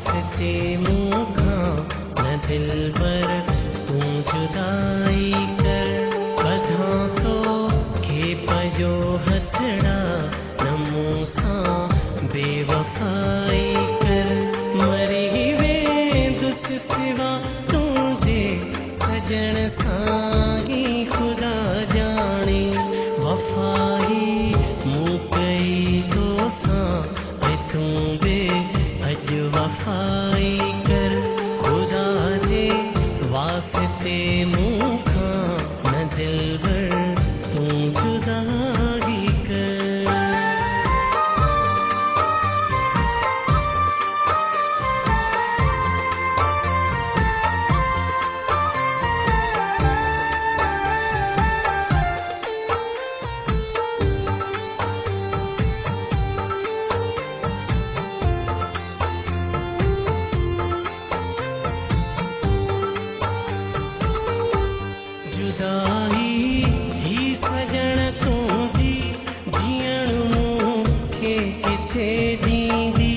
वास्ते मूंखा न दिलबर तूं जुदाई कर बधा तो खे पजो हथड़ा न मूंसां बेवफाई कर मरी वेंदुस सिवा तुंहिंजे सजण सां ही खुदा जाने वफाई मूं कई तोसां ऐं तूं बि अॼु वफाई कर खुदा जे वास्ते मूंखां न दिलबर तूं जुदाई कर जुदाई ही सजण तुंहिंजी जीअण मूंखे किथे ॾींदी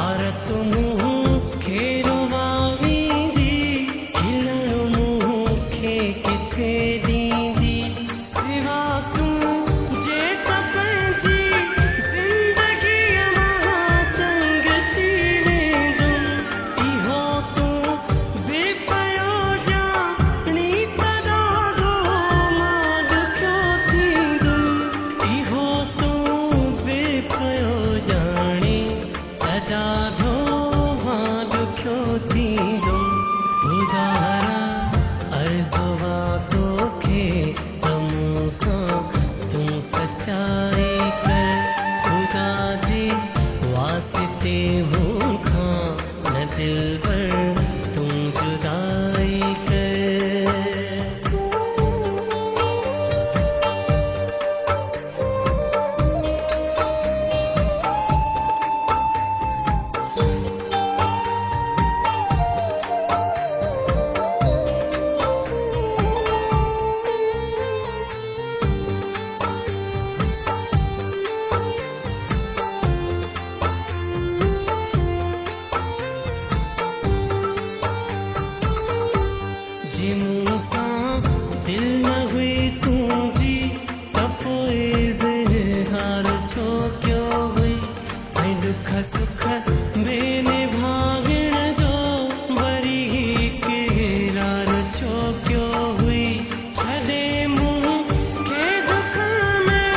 आरत मूंखे रुवावींदी खिलण मूंखे किथे ॾींदी सिवा तुंहिंजे त पंहिंजी ज़िंदगीअ मां तंग थी वेंदुमि इहो तूं बि पियो ॼाणी ॾाढो मां ॾुखियो थींदुमि ॿुधारा अर्ज़ुवा तोखे त मूंसां तूं सचाई कर खुदा जे वास्ते मूंखां न दिलबर तूं जुदाई कर जे मूंसां दिल न हुई तुंहिंजी त पोइ इज़हार छो कयो हुई ऐं दुख सुख में निभाइण जो वरी इक़रार छो कयो हुई छॾे मूंखे दुख में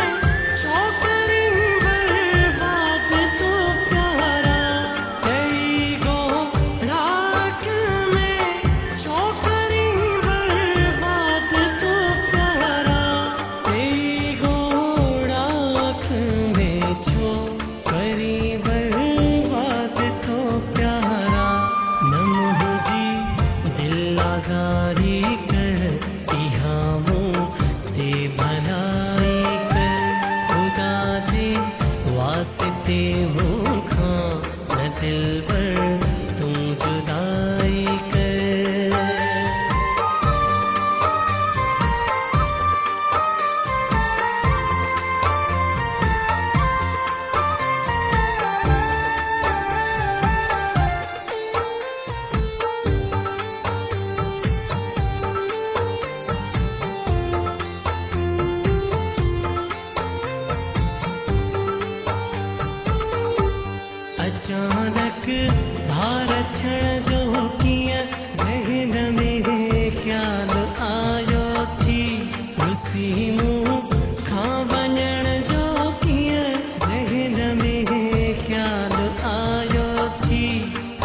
छो करी बर्बाद तो प्यारा कई ॻोढ़ा अखि में छो करी बर्बाद तो प्यारा कई ॻोढ़ा अखि में छो करी बर्बाद तो प्यारा न मुंहिंजी दिल आज़ारी कर इहा मूं ते भलाई कर खुदा जे वास्ते मूंखां न दिलबर तूं जुदाई कर अचानक भार थियण जो कीअं ज़हन में ख़्याल आयो थी रुसी मूं खां वञण जो कीअं ज़हन में ख़्याल आयो थी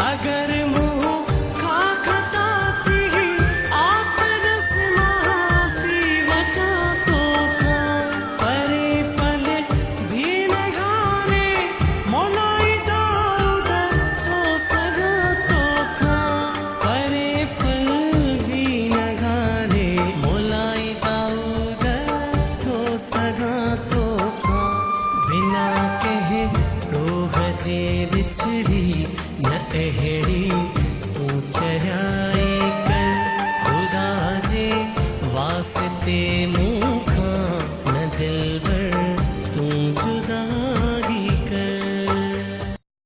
अगरि मूं खां ख़ता थी आख़िरस माफ़ी वठां तोखां परे पल बि न हारे मोलाई परे पल भी नगारे मोलाई दाऊद थो सघां तोखां बिना कंहिं ॾोह जे विछड़ी न अहिड़ी तूं चया